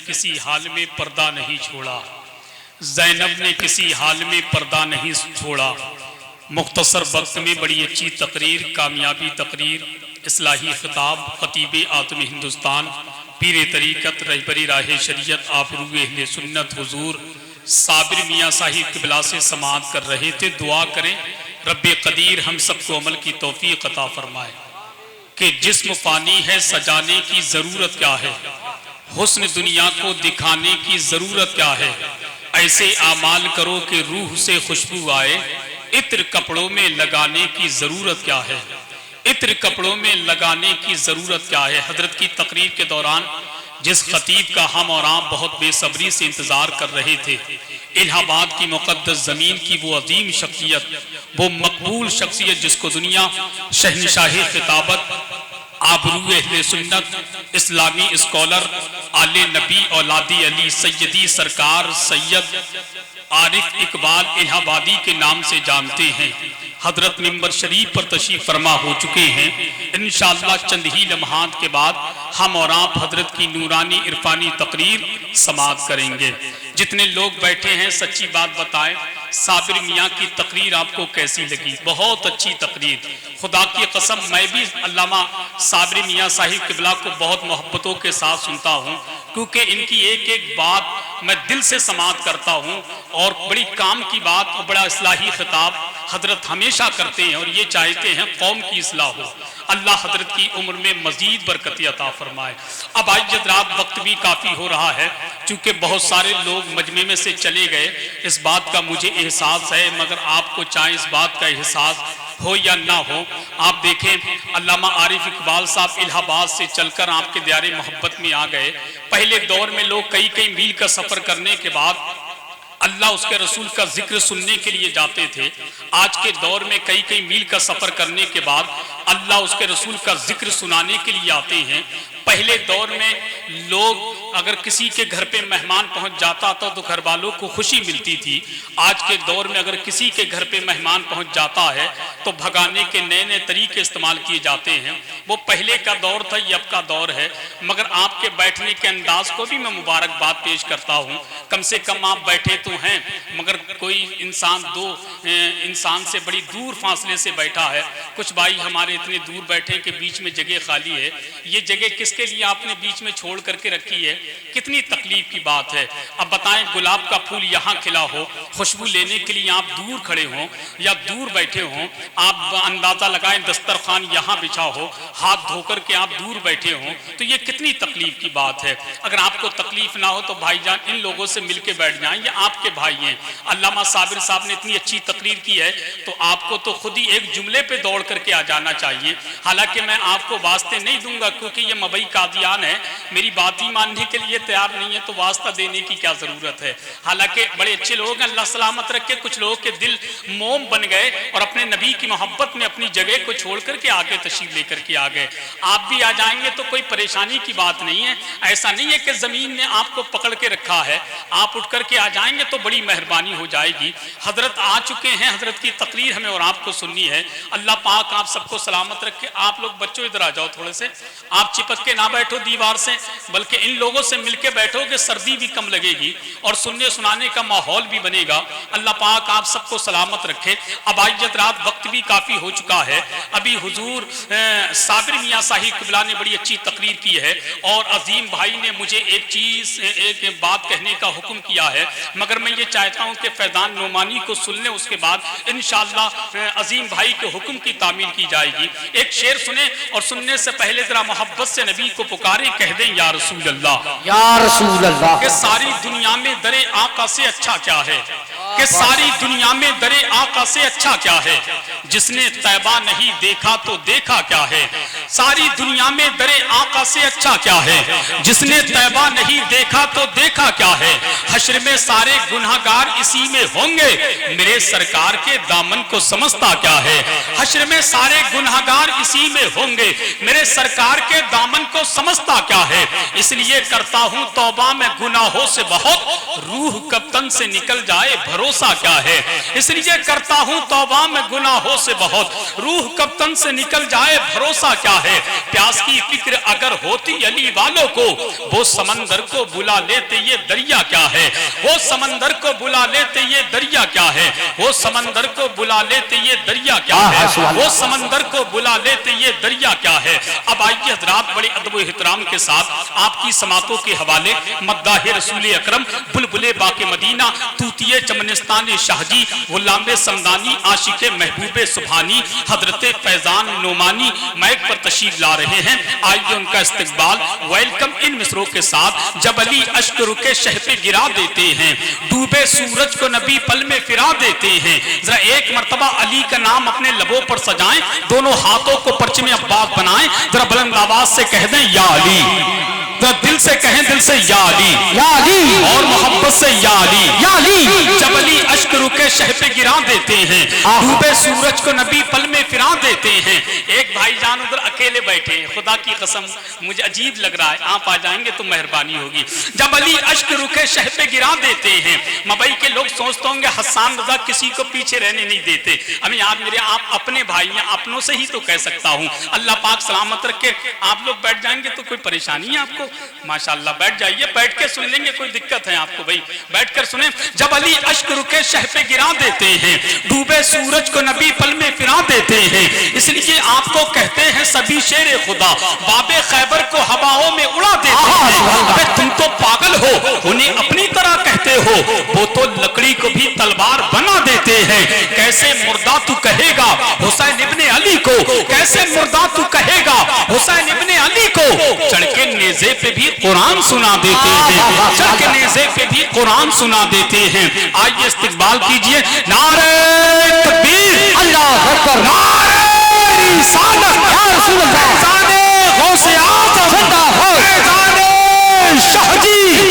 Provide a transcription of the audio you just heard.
کسی حال میں پردہ نہیں چھوڑا، زینب نے کسی حال میں پردہ نہیں چھوڑا۔ مختصر وقت میں بڑی اچھی تقریر، کامیابی تقریر، اصلاحی خطاب، خطیب آدم ہندوستان، پیر طریقت، رہبر راہ شریعت، آبرو اہل سنت حضور صابر میاں صاحب قبلہ سے سماعت کر رہے تھے۔ دعا کریں رب قدیر ہم سب کو عمل کی توفیق عطا فرمائے کہ جسم فانی ہے، سجانے کی ضرورت کیا ہے، حسن دنیا کو دکھانے کی ضرورت کیا ہے، ایسے اعمال کرو کہ روح سے خوشبو آئے، عطر کپڑوں میں لگانے کی ضرورت کیا ہے، عطر کپڑوں میں لگانے کی ضرورت کیا ہے۔ حضرت کی تقریر کے دوران جس خطیب کا ہم اور آپ بہت بے صبری سے انتظار کر رہے تھے، الہ آباد کی مقدس زمین کی وہ عظیم شخصیت، وہ مقبول شخصیت جس کو دنیا شہنشاہ خطابت، آبرو اہل سنت، اسلامی اسکالر، آل نبی اولاد علی، سیدی سرکار سید عارف اقبال الہ آبادی کے نام سے جانتے ہیں، حضرت منبر شریف پر تشریف فرما ہو چکے ہیں۔ انشاءاللہ چند ہی لمحات کے بعد ہم اور آپ حضرت کی نورانی عرفانی تقریر سماعت کریں گے۔ جتنے لوگ بیٹھے ہیں سچی بات بتائیں، صابر میاں کی تقریر آپ کو کیسی لگی؟ بہت اچھی تقریر، خدا کی قسم میں بھی علامہ صابر میاں صاحب قبلہ کو بہت محبتوں کے ساتھ سنتا ہوں، کیونکہ ان کی ایک ایک بات میں دل سے سماعت کرتا ہوں، اور بڑی کام کی بات اور بڑا اصلاحی خطاب حضرت ہمیشہ کرتے ہیں، اور یہ چاہتے ہیں قوم کی اصلاح ہو۔ اللہ حضرت کی عمر میں مزید برکت عطا فرمائے۔ اب آج حضرات وقت بھی کافی ہو رہا ہے، چونکہ بہت سارے لوگ مجمع میں سے چلے گئے، اس بات کا مجھے احساس ہے، مگر آپ کو چاہے اس بات کا احساس ہو یا نہ ہو، آپ دیکھیں علامہ عارف اقبال صاحب الہ آباد سے چل کر آپ کے دیار محبت میں آ گئے۔ پہلے دور میں لوگ کئی میل کا سفر کرنے کے بعد اللہ اس کے رسول کا ذکر سننے کے لیے جاتے تھے۔ آج کے دور میں کئی میل کا سفر کرنے کے بعد اللہ اس کے رسول کا ذکر سنانے کے لیے آتے ہیں۔ پہلے دور میں لوگ اگر کسی کے گھر پہ مہمان پہنچ جاتا تھا تو گھر والوں کو خوشی ملتی تھی۔ آج کے دور میں اگر کسی کے گھر پہ مہمان پہنچ جاتا ہے تو بھگانے کے نئے طریقے استعمال کیے جاتے ہیں۔ وہ پہلے کا دور تھا، یہ اب کا دور ہے، مگر آپ کے بیٹھنے کے انداز کو بھی میں مبارکباد پیش کرتا ہوں۔ کم سے کم آپ بیٹھے تو ہیں، مگر کوئی انسان دو انسان سے بڑی دور فاصلے سے بیٹھا ہے۔ کچھ بھائی ہمارے اتنے دور بیٹھے کہ بیچ میں جگہ خالی ہے۔ یہ جگہ کس کے لیے آپ نے بیچ میں چھوڑ کر کے رکھی ہے؟ کتنی تکلیف کی بات ہے۔ اب بتائیں گلاب کا پھول یہاں کھلا ہو، خوشبو لینے کے لیے آپ دور کھڑے ہوں یا دور بیٹھے ہوں، آپ اندازہ لگائیں دسترخوان یہاں بچھا ہو، ہاتھ دھو کر کے آپ دور بیٹھے ہوں، تو یہ کتنی تکلیف کی بات ہے۔ اگر آپ کو تکلیف نہ ہو تو بھائی جان ان لوگوں سے مل کے بیٹھ جائیں، یہ آپ کے بھائی ہیں۔ علامہ صابر صاحب نے اتنی اچھی تقریر کی ہے تو آپ کو تو خود ہی ایک جملے پہ دوڑ کر کے آ جانا چاہیے۔ حالانکہ میں آپ کو واسطے نہیں دوں گا کیونکہ یہ مبئی قادیان ہے، میری بات ہی ماننے کے لیے تیار نہیں ہے، تو واسطہ دینے کی کیا ضرورت ہے۔ حالانکہ بڑے اچھے لوگ ہیں، اللہ سلامت رکھے، کچھ لوگوں کے دل موم بن گئے اور اپنے نبی کی محبت میں اپنی جگہ کو چھوڑ کر کے آگے تشریف لے کر کے آ گئے۔ آپ بھی آ جائیں گے تو کوئی پریشانی کی بات نہیں ہے۔ ایسا نہیں ہے کہ زمین نے آپ کو پکڑ کے رکھا ہے، آپ اٹھ کر کے آ جائیں گے تو بڑی مہربانی ہو جائے گی۔ حضرت آ چکے ہیں، حضرت کی تقریر ہمیں اور آپ کو سننی ہے۔ اللہ پاک آپ سب کو سلامت رکھے۔ آپ لوگ بچوں ادھر آ جاؤ تھوڑے سے، آپ چپک کے نہ بیٹھو دیوار سے، بلکہ ان لوگوں سے مل کے بیٹھو گے، سردی بھی کم لگے گی اور سننے سنانے کا ماحول بھی بنے گا۔ اللہ پاک آپ سب کو سلامت رکھے۔ اب آج رات وقت بھی کافی ہو چکا ہے۔ ابھی حضور صابر میاں صاحب قبلہ نے بڑی اچھی تقریر کی ہے اور عظیم بھائی نے مجھے ایک بات کہنے کا حکم کیا ہے، مگر میں یہ چاہتا ہوں کہ فیضان نعمانی کو سن لیں، اس کے بعد انشاءاللہ عظیم بھائی کے حکم کی تعمیل کی جائے گی۔ ایک شعر سنیں اور سننے سے پہلے ذرا محبت سے نبی کو پکاریں، کہہ دیں یا رسول اللہ، یا رسول اللہ، کہ ساری دنیا میں در آقا سے اچھا کیا ہے، کہ ساری دنیا میں در آقا سے اچھا کیا ہے، جس نے طیبہ نہیں دیکھا تو دیکھا کیا ہے، ساری دنیا میں در آقا سے اچھا کیا ہے، جس نے طیبہ نہیں دیکھا تو دیکھا کیا ہے، حشر میں سارے گناہگار اسی میں ہوں گے، میرے سرکار کے دامن کو سمجھتا کیا ہے؟ حشر میں سارے گناہگار اسی میں ہوں گے، میرے سرکار کے دامن کو سمجھتا کیا ہے؟ اس لیے کرتا ہوں توبہ میں گناہوں سے بہت، روح کب تن سے نکل جائے بھروسہ کیا ہے؟ اس لیے کرتا ہوں توبہ میں گناہوں سے بہت، روح کب تن سے نکل جائے بھروسہ کیا ہے؟ پیاس کی فکر اگر ہوتی علی والوں کو، وہ سمندر کو بلا لیتے یہ دریا کیا ہے؟ وہ سمندر کو بلا لیتے یہ دریا کیا ہے؟ وہ سمندر کو بلا لیتے یہ دریا کیا ہے؟ وہ سمندر کو بلا لیتے یہ دریا کیا ہے؟ اب آئیے حضرات بڑے ادب و احترام کے ساتھ آپ کی سماعتوں کے حوالے مداح رسول اکرم، بلبل باغ مدینہ، طوطی چمنستان شاہ جی، غلام سمدانی، عاشق محبوب سبحانی، حضرت فیضان نعمانی مائک پر تشریف لا رہے ہیں۔ آئیے ان کا استقبال ویلکم ان مصروں کے ساتھ۔ جب علی اشک رکے شہ پہ گرا دیتے ہیں، ڈوبے سورج کو نبی پل میں فرا دیتے ہیں، ذرا ایک مرتبہ علی کا نام اپنے لبوں پر سجائیں، دونوں ہاتھوں کو پرچم عباس بنائیں، ذرا بلند آواز سے کہہ دیں یا علی، دل سے کہیں، دل سے یا علی، یا علی، اور محبت سے یا علی، یا علی۔ جب علی اشک رکے شہ پہ گرا دیتے ہیں، ڈوبے سورج کو نبی پل میں فرا دیتے ہیں۔ ایک بھائی جان ادھر اکیلے بیٹھے ہیں، خدا کی قسم مجھے عجیب لگ رہا ہے، آپ آ جائیں گے تو مہربانی ہوگی۔ جب علی اشک رکے شہ پہ گرا دیتے ہیں، مبئی کے لوگ سوچتے ہوں گے حسان رضا کسی کو پیچھے رہنے نہیں دیتے، ابھی آپ میرے آپ اپنے بھائی ہیں، اپنوں سے ہی تو کہہ سکتا ہوں، اللہ پاک سلامت رکھے۔ آپ لوگ بیٹھ جائیں گے تو کوئی پریشانی ہے آپ کو؟ ماشاءاللہ بیٹھ جائیے، بیٹھ کے سن لیں گے، کوئی دقت ہے آپ کو؟ بھائی بیٹھ کر سنیں۔ جب علی اشک رکے شہ پہ گرا دیتے ہیں، ڈوبے سورج کو نبی پل میں فرا دیتے ہیں، اس لیے آپ کو کہتے ہیں سبھی شیر خدا، باب خیبر کو ہواؤں میں اڑا دیتے ہیں۔ ابے تم تو پاگل ہو، انہیں اپنی طرح کہتے ہو، وہ تو لکڑی کو بھی تلوار بنا دیتے ہیں۔ کیسے مردہ تو کہے گا حسین ابن علی کو، کیسے مردہ تو کہے گا حسین ابن علی کو، چڑھ کے نیزے پہ بھی قرآن سنا دیتے ہیں، چڑھ کے نیزے پہ بھی قرآن سنا دیتے ہیں۔ آئیے استقبال کیجئے، نعرہ تکبیر، اللہ اکبر، نعرہ رسالت، یا رسول اللہ، فیضان غوث اعظم، فیضان شاہ جی،